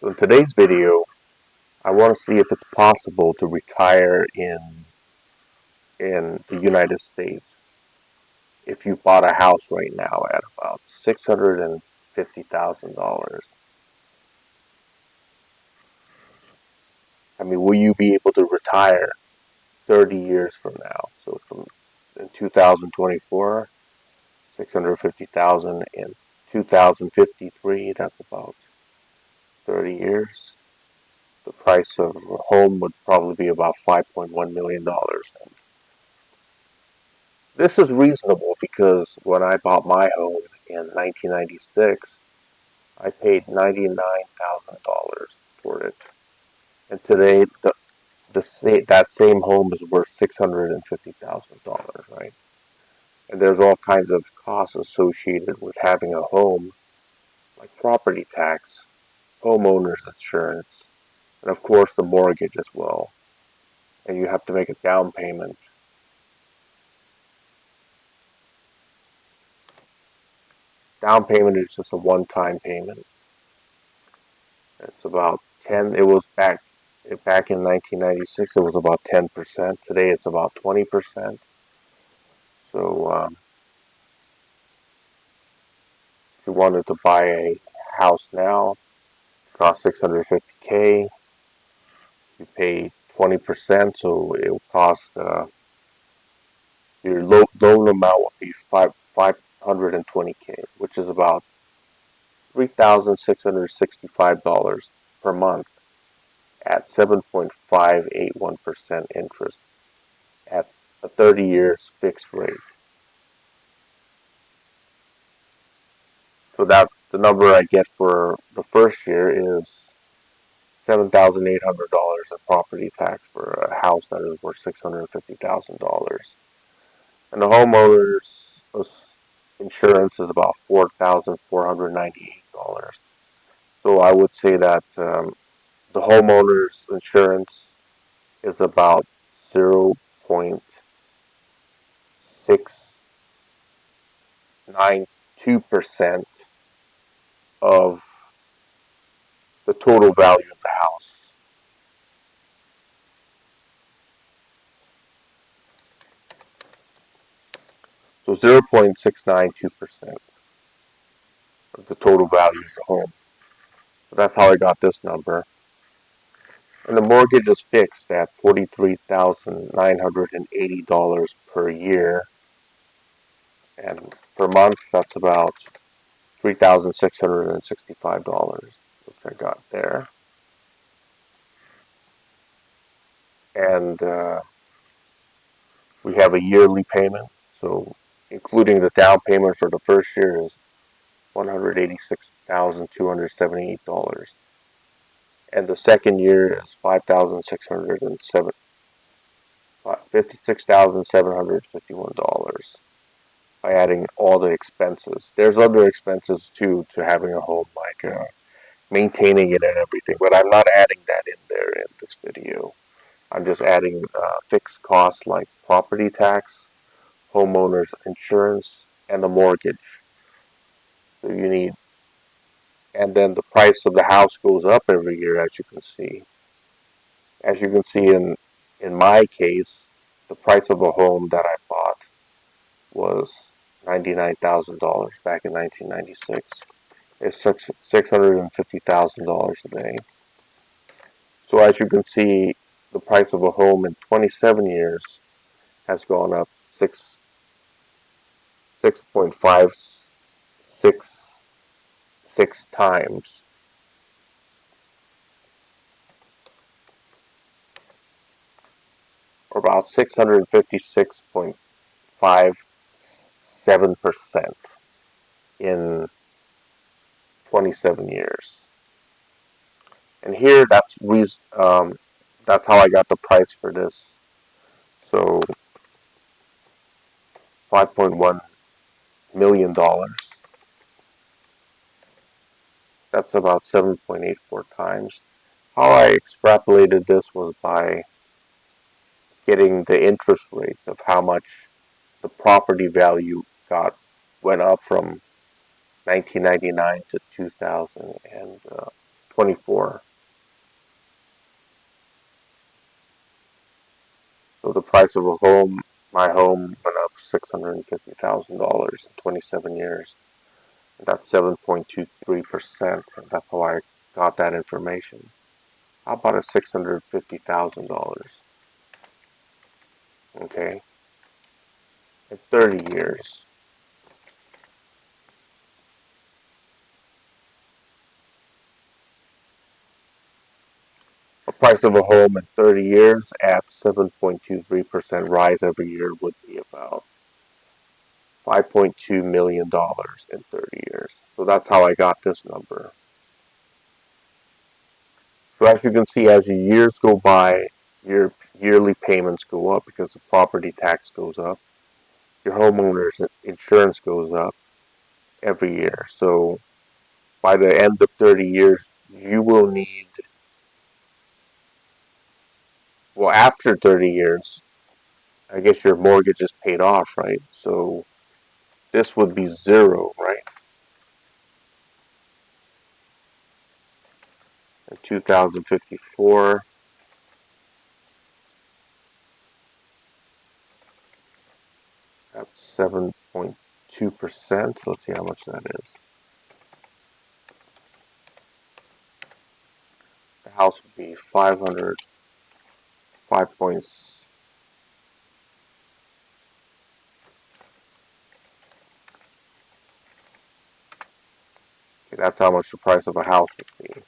So in today's video, I want to see if it's possible to retire in the United States if you bought a house right now at about $650,000. I mean, will you be able to retire 30 years from now? So from in 2024, 650,000 in 2053, that's about 30 years. The price of a home would probably be about $5.1 million. This is reasonable because when I bought my home in 1996, I paid $99,000 for it. And today, that same home is worth $650,000, right? And there's all kinds of costs associated with having a home, like property tax, homeowners insurance, and of course the mortgage as well. And you have to make a down payment. Down payment is just a one-time payment. It's about 10. It was back in 1996. It was about 10%. Today it's about 20%. So if you wanted to buy a house now, it costs 650K. You pay 20%, so it will cost your loan amount would be 520K, which is about $3,665 per month at 7.581% interest at a 30 years fixed rate. So that the number I get for the first year is $7,800 in property tax for a house that is worth $650,000, and the homeowners insurance is about $4,498. So I would say that the homeowners insurance is about 0.692% of the total value of the house. So 0.692% of the total value of the home. So that's how I got this number. And the mortgage is fixed at $43,980 per year. And per month, that's about $3,665, which I got there. And we have a yearly payment. So including the down payment for the first year is $186,278. And the second year is $56,751 by adding all the expenses. There's other expenses too to having a home, like maintaining it and everything, but I'm not adding that in there in this video. I'm just adding fixed costs like property tax, homeowners insurance, and the mortgage. So you need, and then the price of the house goes up every year, as you can see. As you can see in my case, the price of a home that I bought was $99,000 back in 1996. It's $650,000 today. So as you can see, the price of a home in 27 years has gone up 6.56 times. Or about 656.57% in 27 years. And here, that's how I got the price for this. So $5.1 million. That's about 7.84 times. How I extrapolated this was by getting the interest rate of how much the property value went up from 1999 to 2000 and 24. So the price of a home, my home went up $650,000 in 27 years. That's 7.23%. That's how I got that information. How about a $650,000? Okay, in 30 years. The price of a home in 30 years at 7.23% rise every year would be about $5.2 million in 30 years. So that's how I got this number. So as you can see, as the years go by, your yearly payments go up because the property tax goes up. Your homeowner's insurance goes up every year. So by the end of 30 years, you will need, well, after 30 years, I guess your mortgage is paid off, right? So this would be zero, right? In 2054, that's 7.2%. Let's see how much that is. The house would be 5 points. Okay, that's how much the price of a house would be.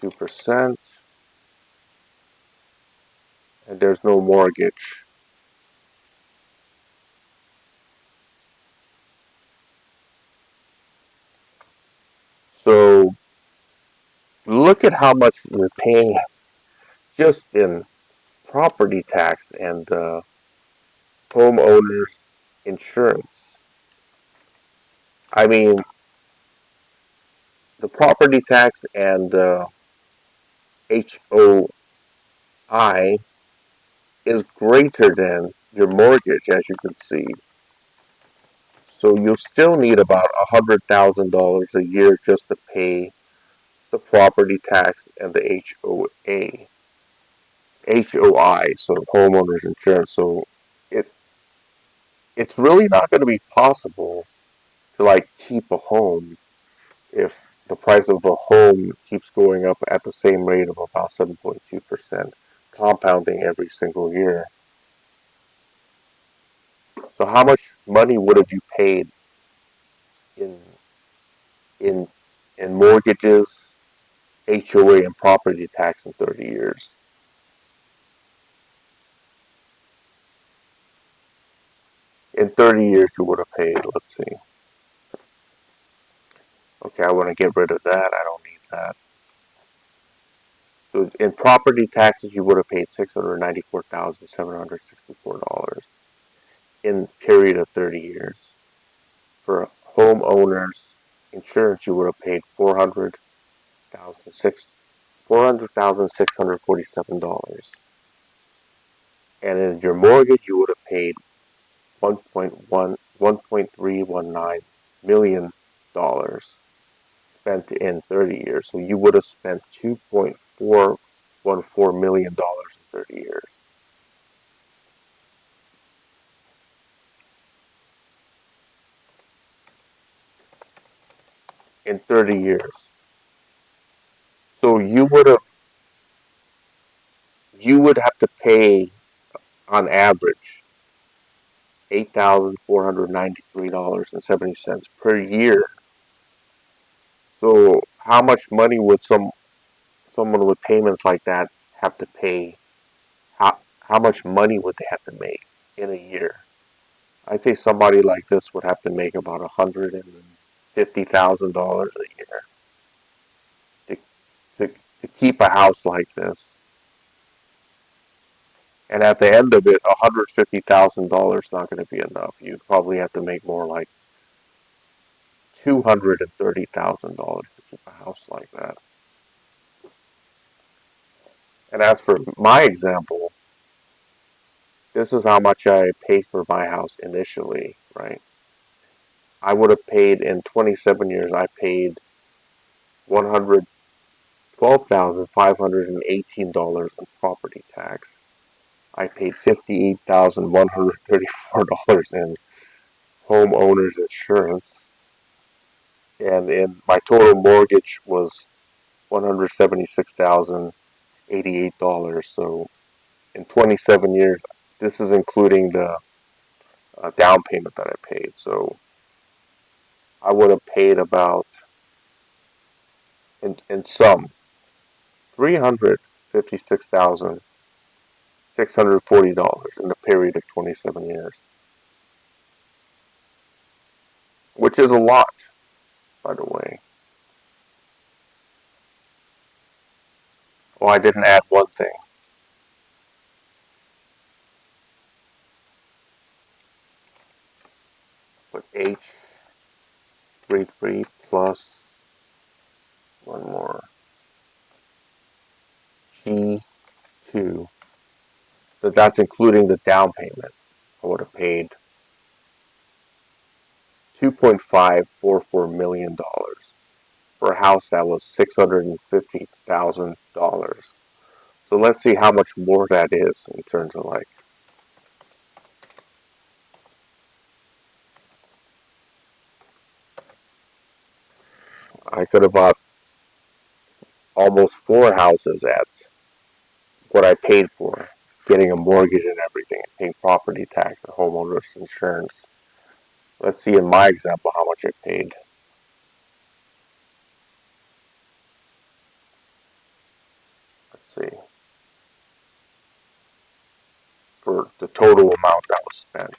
0.2%, and there's no mortgage. So look at how much we're paying just in property tax and homeowners insurance. I mean, the property tax and HOI is greater than your mortgage, as you can see. So you'll still need about $100,000 a year just to pay the property tax and the HOI, so homeowners insurance. So it it's really not going to be possible to like keep a home if the price of a home keeps going up at the same rate of about 7.2%, compounding every single year. So how much money would have you paid in in in mortgages, HOA, and property tax in 30 years? In 30 years, you would have paid, let's see. Okay, I want to get rid of that. I don't need that. So in property taxes, you would have paid $694,764 in period of 30 years. For homeowners insurance, you would have paid $400,647, and in your mortgage, you would have paid 1.319 million dollars spent in 30 years. So you would have spent $2.414 million in 30 years. In 30 years. So you would have to pay on average $8,493.70 per year. So how much money would someone with payments like that have to pay? How much money would they have to make in a year? I think somebody like this would have to make about $150,000 a year to, to keep a house like this. And at the end of it, $150,000 is not going to be enough. You'd probably have to make more like $230,000 to keep a house like that. And as for my example, this is how much I paid for my house initially, right? I would have paid in 27 years. I paid $112,518 in property tax. I paid $58,134 in homeowners insurance, and in my total mortgage was $176,088. So in 27 years, this is including the down payment that I paid. So I would have paid about, in sum, $356,640 in the period of 27 years, which is a lot, by the way. Oh, I didn't add one thing. But H33 plus one more G2. So that's including the down payment. I would have paid $2.544 million for a house that was $650,000. So let's see how much more that is in terms of like, I could have bought almost four houses at what I paid for, getting a mortgage and everything, and paying property tax and homeowners insurance. Let's see in my example how much I paid. Let's see. For the total amount that was spent.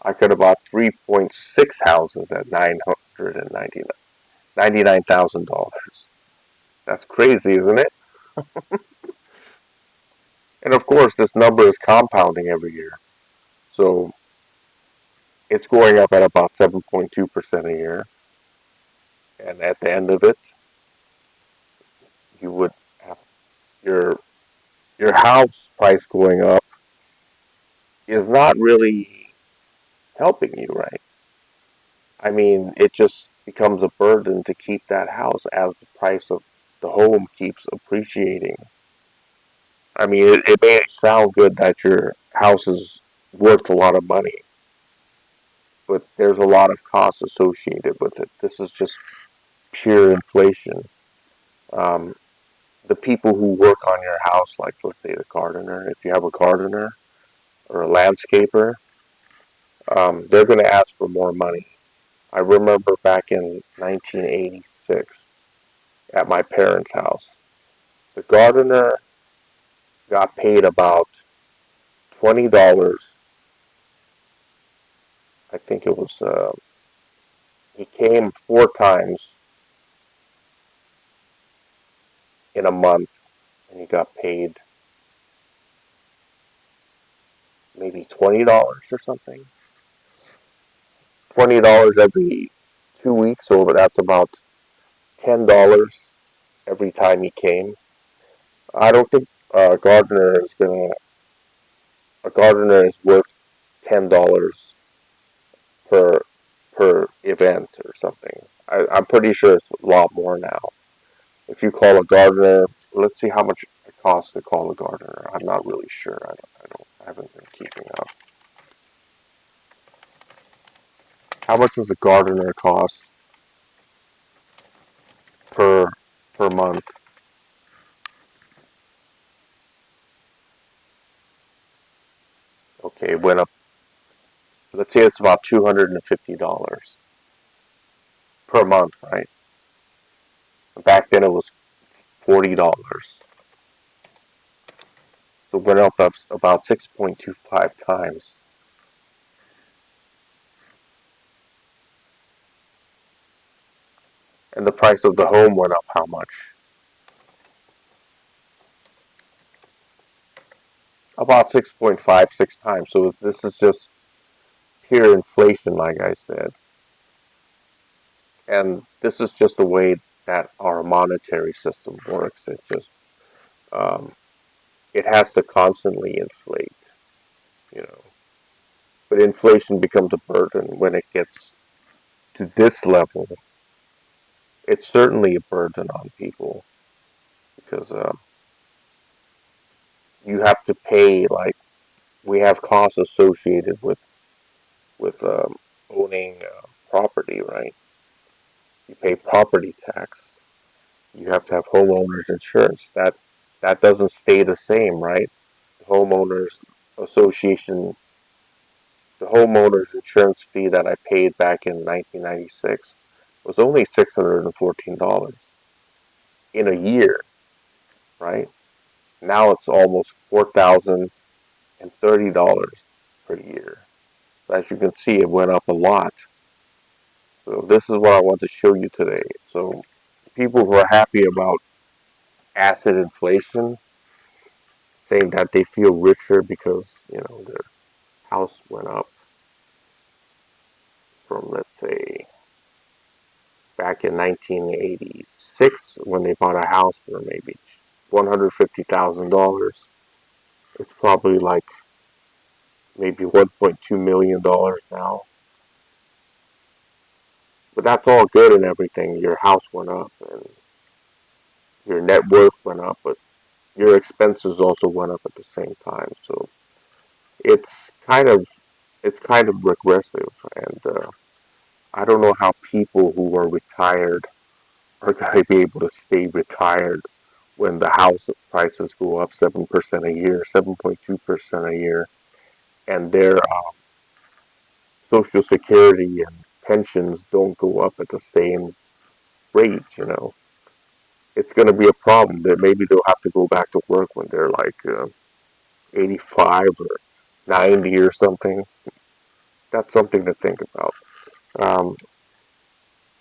I could have bought 3.6 houses at $999,000. That's crazy, isn't it? And of course, this number is compounding every year. So it's going up at about 7.2% a year. And at the end of it, you would have your your house price going up is not really helping you, right? I mean, it just becomes a burden to keep that house as the price of the home keeps appreciating. I mean, it may sound good that your house is worth a lot of money, but there's a lot of costs associated with it. This is just pure inflation. Um, the people who work on your house, like let's say the gardener, if you have a gardener or a landscaper, they're going to ask for more money. I remember back in 1986 at my parents' house, the gardener got paid about $20. I think it was, he came four times in a month and he got paid maybe $20 or something. $20 every 2 weeks, so that's about $10 every time he came. I don't think a gardener is worth $10 per event or something. I'm pretty sure it's a lot more now. If you call a gardener, let's see how much it costs to call a gardener. I'm not really sure. I haven't been keeping up. How much does a gardener cost per month? Okay, it went up. Let's say it's about $250 per month, right? Back then it was $40, so it went up about 6.25 times. And the price of the home went up how much? About 6.56 times. So this is just pure inflation, like I said. And this is just the way that our monetary system works. It just um, it has to constantly inflate, you know. But inflation becomes a burden when it gets to this level. It's certainly a burden on people because you have to pay, like, we have costs associated with owning property, right? You pay property tax. You have to have homeowners insurance. That doesn't stay the same, right? The homeowners association, the homeowners insurance fee that I paid back in 1996 was only $614 in a year, right? Now it's almost $4,030 per year. So as you can see, it went up a lot. So this is what I want to show you today. So people who are happy about asset inflation, saying that they feel richer because their house went up from, let's say, back in 1986 when they bought a house for maybe $150,000. It's probably like maybe $1.2 million now. But that's all good and everything. Your house went up and your net worth went up, but your expenses also went up at the same time. So it's kind of it's kind of regressive, and I don't know how people who are retired are going to be able to stay retired when the house prices go up 7% a year, 7.2% a year, and their social security and pensions don't go up at the same rate. It's going to be a problem. That maybe they'll have to go back to work when they're like 85 or 90 or something. That's something to think about. Um,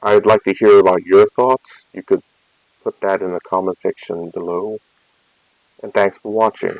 I'd like to hear about your thoughts. You could put that in the comment section below. And thanks for watching.